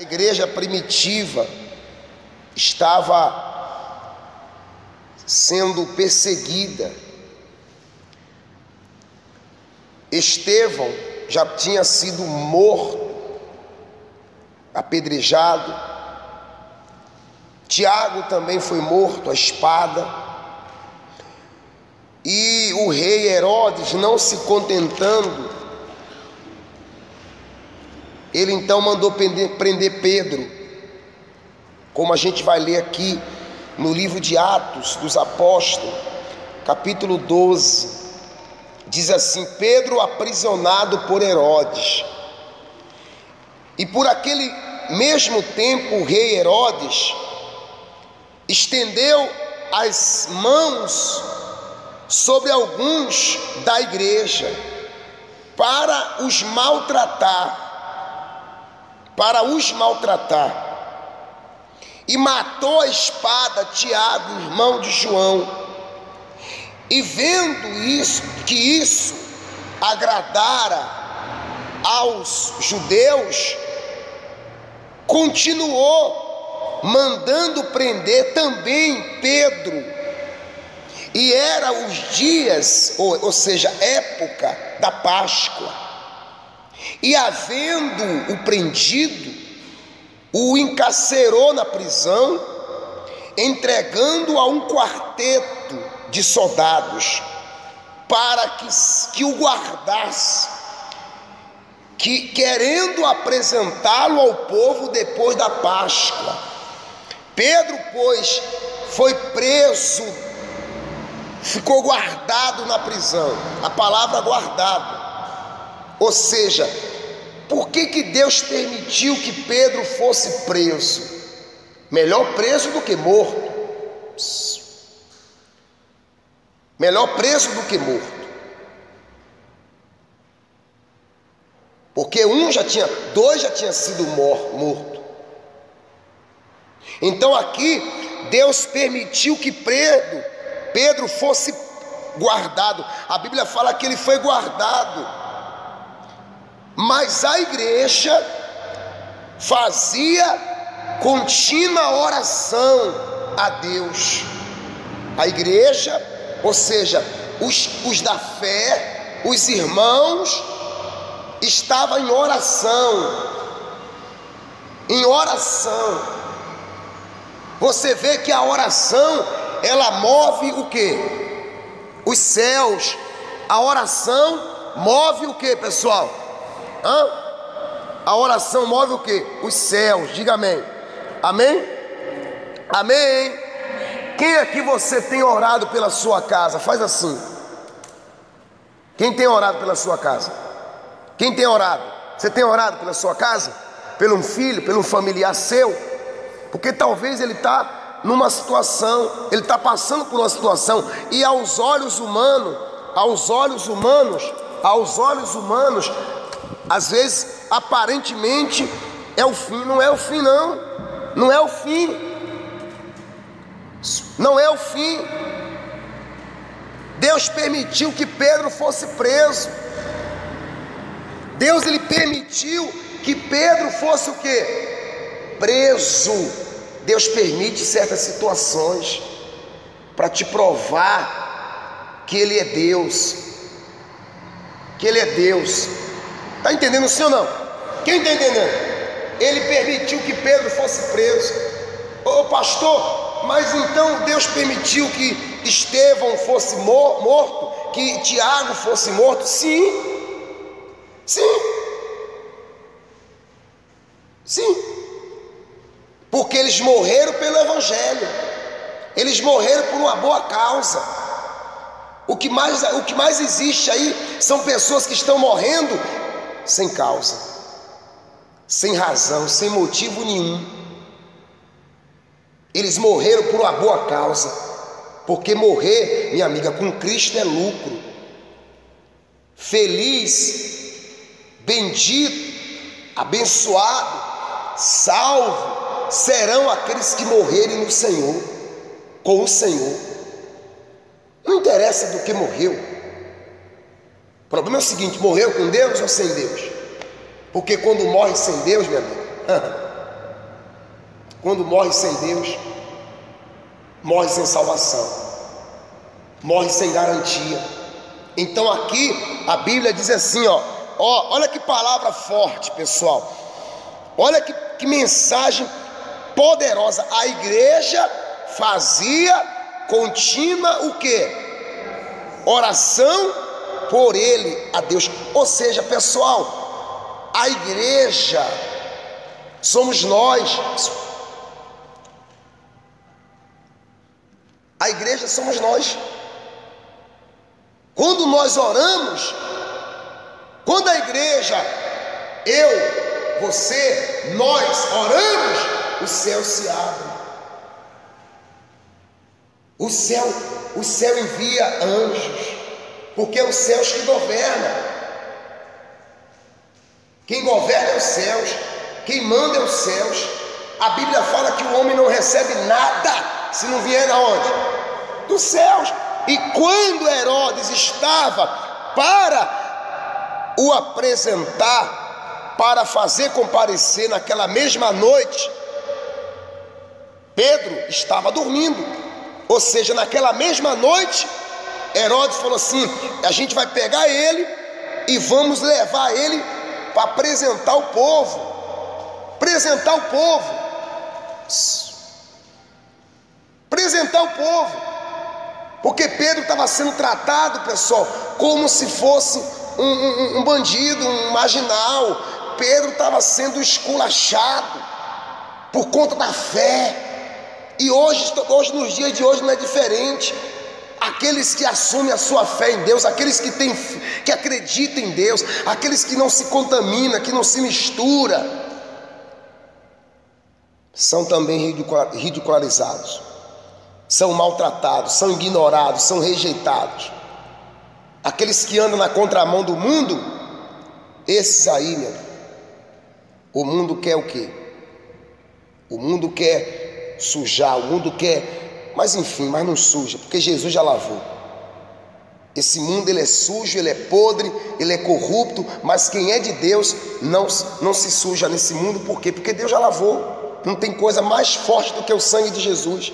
A igreja primitiva estava sendo perseguida. Estevão já tinha sido morto, apedrejado. Tiago também foi morto à espada. E o rei Herodes, não se contentando, ele então mandou prender Pedro, como a gente vai ler aqui no livro de Atos dos Apóstolos, capítulo 12, diz assim: Pedro aprisionado por Herodes. E por aquele mesmo tempo o rei Herodes estendeu as mãos sobre alguns da igreja para os maltratar, e matou a espada Tiago, irmão de João. E vendo que isso agradara aos judeus, continuou mandando prender também Pedro. E era os dias, ou seja, época da Páscoa. E havendo-o prendido, o encarcerou na prisão, entregando a um quarteto de soldados para que o guardasse, querendo apresentá-lo ao povo depois da Páscoa. Pedro, pois, foi preso, ficou guardado na prisão. A palavra guardado, ou seja, por que Deus permitiu que Pedro fosse preso? Melhor preso do que morto. Melhor preso do que morto. Porque dois já tinha sido morto. Então aqui Deus permitiu que Pedro fosse guardado. A Bíblia fala que ele foi guardado. Mas a igreja fazia contínua oração a Deus. A igreja, ou seja, os da fé, os irmãos, estavam em oração. Em oração. Você vê que a oração, ela move o quê? Os céus. A oração move o quê, pessoal? A oração move o quê? Os céus. Diga amém. Amém? Amém. Quem aqui você tem orado pela sua casa? Faz assim. Quem tem orado pela sua casa? Quem tem orado? Você tem orado pela sua casa? Pelo um filho, pelo um familiar seu? Porque talvez ele está numa situação, ele está passando por uma situação, e aos olhos humanos, às vezes, aparentemente, é o fim. Não é o fim, não. Não é o fim. Não é o fim. Deus permitiu que Pedro fosse preso. Deus, ele permitiu que Pedro fosse o quê? Preso. Deus permite certas situações para te provar que Ele é Deus. Que Ele é Deus. Está entendendo sim ou não? Quem está entendendo? Ele permitiu que Pedro fosse preso. Ô pastor, mas então Deus permitiu que Estevão fosse morto, que Tiago fosse morto? Sim. Porque eles morreram pelo Evangelho. Eles morreram por uma boa causa. O que mais existe aí são pessoas que estão morrendo sem causa, sem razão, sem motivo nenhum. Eles morreram por uma boa causa, porque morrer, minha amiga, com Cristo é lucro. Feliz, bendito, abençoado, salvo serão aqueles que morrerem no Senhor, com o Senhor. Não interessa do que morreu. O problema é o seguinte: morreu com Deus ou sem Deus? Porque quando morre sem Deus, minha amiga, quando morre sem Deus, morre sem salvação, morre sem garantia. Então aqui a Bíblia diz assim, olha que palavra forte, pessoal. Olha que mensagem poderosa. A igreja fazia contínua o quê? Oração por ele, a Deus. Ou seja, pessoal, a igreja somos nós. A igreja somos nós. Quando nós oramos, quando a igreja, eu, você, nós oramos, o céu se abre. O céu envia anjos, porque é os céus que governam. Quem governa é os céus, quem manda é os céus. A Bíblia fala que o homem não recebe nada se não vier de onde? Dos céus. E quando Herodes estava para o apresentar, para fazer comparecer naquela mesma noite, Pedro estava dormindo. Ou seja, naquela mesma noite, Herodes falou assim: a gente vai pegar ele e vamos levar ele para apresentar o povo. Apresentar o povo. Apresentar o povo. Porque Pedro estava sendo tratado, pessoal, como se fosse um bandido, um marginal. Pedro estava sendo esculachado por conta da fé. E hoje, nos dias de hoje, não é diferente. Aqueles que assumem a sua fé em Deus, aqueles que acreditam em Deus, aqueles que não se contaminam, que não se misturam, são também ridicularizados, são maltratados, são ignorados, são rejeitados. Aqueles que andam na contramão do mundo, esses aí, meu, o mundo quer o quê? O mundo quer sujar, o mundo quer, mas enfim, mas não suja, porque Jesus já lavou. Esse mundo, ele é sujo, ele é podre, ele é corrupto, mas quem é de Deus não se suja nesse mundo. Por quê? Porque Deus já lavou. Não tem coisa mais forte do que o sangue de Jesus.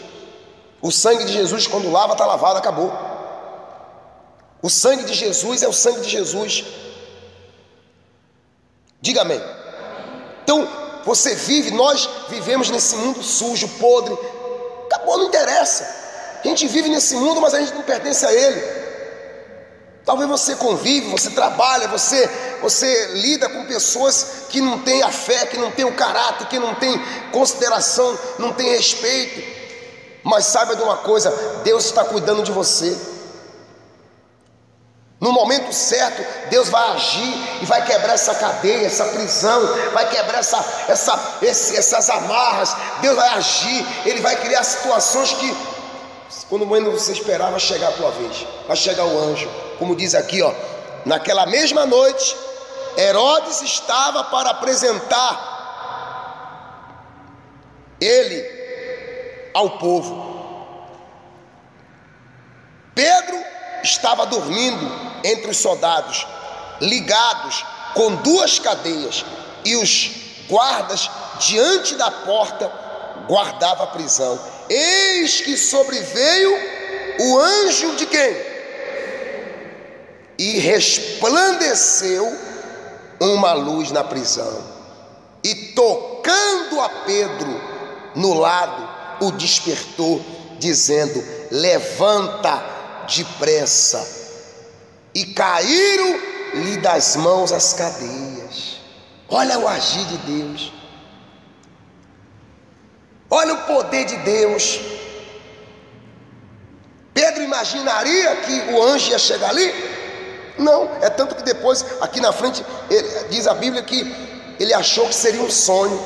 O sangue de Jesus, quando lava, está lavado, acabou. O sangue de Jesus é o sangue de Jesus. Diga amém. Então, você vive, nós vivemos nesse mundo sujo, podre. Acabou, não interessa. A gente vive nesse mundo, mas a gente não pertence a ele. Talvez você convive, você trabalha, você lida com pessoas que não têm a fé, que não têm o caráter, que não têm consideração, não têm respeito. Mas saiba de uma coisa, Deus está cuidando de você. No momento certo, Deus vai agir e vai quebrar essa cadeia, essa prisão, vai quebrar essas amarras. Deus vai agir, Ele vai criar situações que, quando menos você esperar, vai chegar a tua vez, vai chegar o anjo. Como diz aqui, naquela mesma noite, Herodes estava para apresentar ele ao povo. Pedro estava dormindo entre os soldados, ligados com 2 cadeias, e os guardas diante da porta guardavam a prisão. Eis que sobreveio o anjo de quem? E resplandeceu uma luz na prisão, e tocando a Pedro no lado, o despertou, dizendo: levanta depressa. E caíram-lhe das mãos as cadeias. Olha o agir de Deus, olha o poder de Deus. Pedro imaginaria que o anjo ia chegar ali? Não, é tanto que depois, aqui na frente, diz a Bíblia que ele achou que seria um sonho.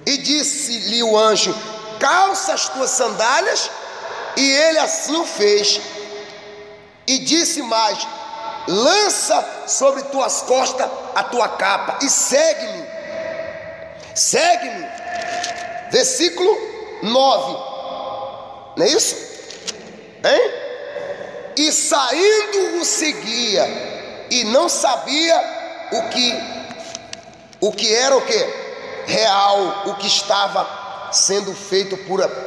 E disse-lhe o anjo: calça as tuas sandálias. E ele assim o fez. E disse mais: lança sobre tuas costas a tua capa e segue-me. Segue-me. Versículo 9. Não é isso? Hein? E saindo o seguia, e não sabia o que era o quê? real o que estava sendo feito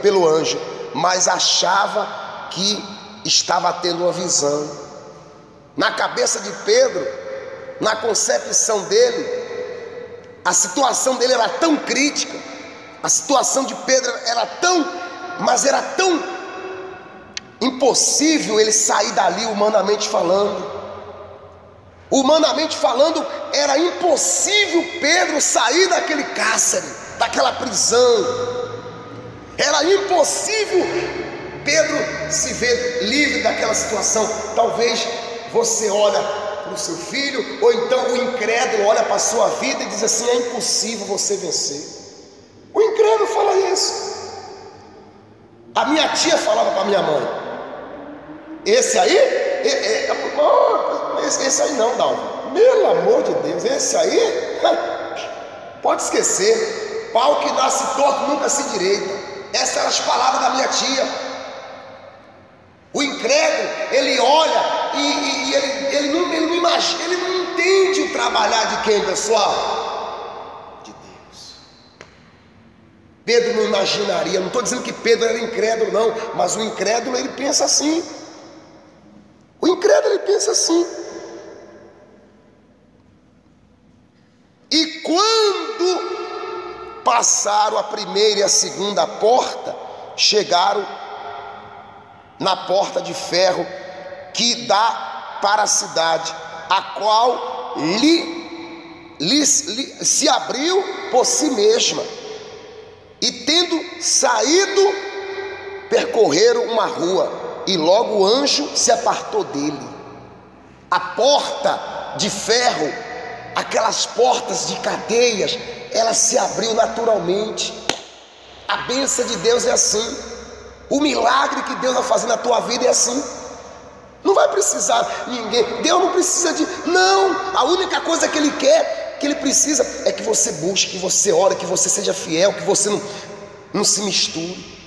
pelo anjo, mas achava que estava tendo uma visão. Na cabeça de Pedro, na concepção dele, a situação dele era tão crítica, a situação de Pedro era tão impossível ele sair dali humanamente falando. Humanamente falando, era impossível Pedro sair daquele cárcere, daquela prisão. Era impossível Pedro se ver livre daquela situação. Talvez você olha para o seu filho, ou então o incrédulo olha para a sua vida e diz assim: é impossível você vencer. O incrédulo fala isso. A minha tia falava para minha mãe: esse aí? Esse aí não, Dalva, pelo amor de Deus, esse aí pode esquecer. Pau que nasce torto nunca se direita. Essas eram as palavras da minha tia. O incrédulo, ele olha e ele não imagina, ele não entende o trabalhar de quem, pessoal? De Deus. Pedro não imaginaria. Não estou dizendo que Pedro era incrédulo, não, mas o incrédulo, ele pensa assim. O incrédulo, ele pensa assim. E quando passaram a primeira e a segunda porta, chegaram na porta de ferro que dá para a cidade, a qual se abriu por si mesma. E tendo saído, percorreram uma rua, e logo o anjo se apartou dele. A porta de ferro, aquelas portas de cadeias, ela se abriu naturalmente. A bênção de Deus é assim. O milagre que Deus vai fazer na tua vida é assim. Não vai precisar ninguém. Deus não precisa de... Não, a única coisa que Ele quer, que Ele precisa, é que você busque, que você ore, que você seja fiel, que você não se misture.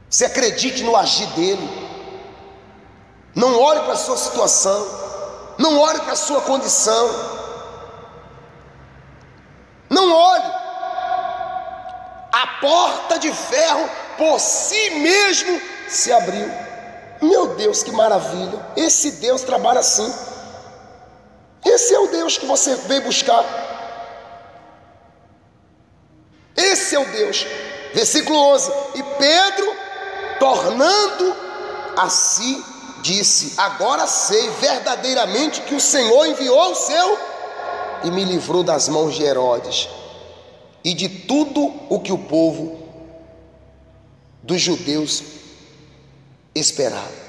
Você acredite no agir dele. Não olhe para a sua situação, não olhe para a sua condição, não olhe. A porta de ferro por si mesmo se abriu. Meu Deus, que maravilha. Esse Deus trabalha assim. Esse é o Deus que você veio buscar. Esse é o Deus. Versículo 11: e Pedro, tornando a si, disse: agora sei verdadeiramente que o Senhor enviou o seu e me livrou das mãos de Herodes e de tudo o que o povo dos judeus esperava.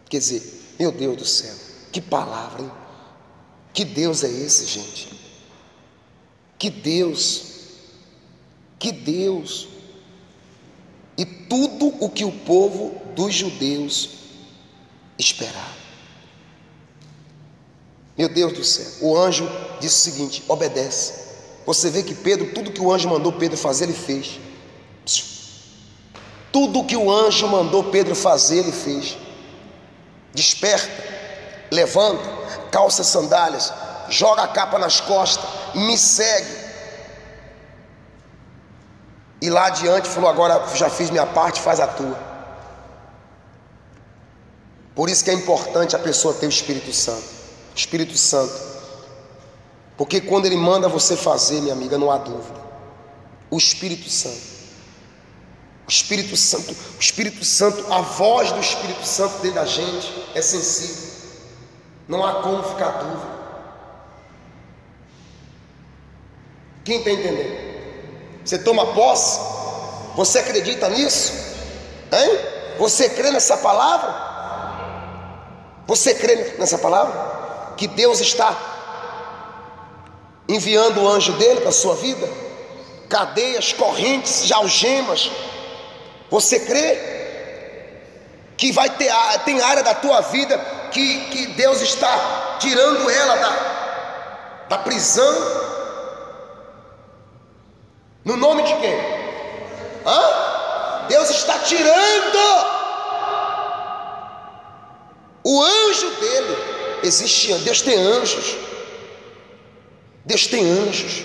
Quer dizer, meu Deus do céu, que palavra, hein? Que Deus é esse, gente? Que Deus, que Deus. E tudo o que o povo dos judeus esperava. Meu Deus do céu, o anjo disse o seguinte: obedece. Você vê que Pedro, tudo que o anjo mandou Pedro fazer, ele fez. Tudo que o anjo mandou Pedro fazer, ele fez. Desperta, levanta, calça as sandálias, joga a capa nas costas, me segue. E lá adiante falou: agora já fiz minha parte, faz a tua. Por isso que é importante a pessoa ter o Espírito Santo. O Espírito Santo, porque quando ele manda você fazer, minha amiga, não há dúvida. O Espírito Santo, o Espírito Santo, o Espírito Santo, a voz do Espírito Santo dentro da gente é sensível. Não há como ficar dúvida. Quem está entendendo? Você toma posse? Você acredita nisso? Hein? Você crê nessa palavra? Você crê nessa palavra? Que Deus está enviando o anjo dele para a sua vida? Cadeias, correntes, algemas. Você crê que tem área da tua vida que Deus está tirando ela da prisão? No nome de quem? Deus está tirando o anjo dele. Deus tem anjos. Deus tem anjos.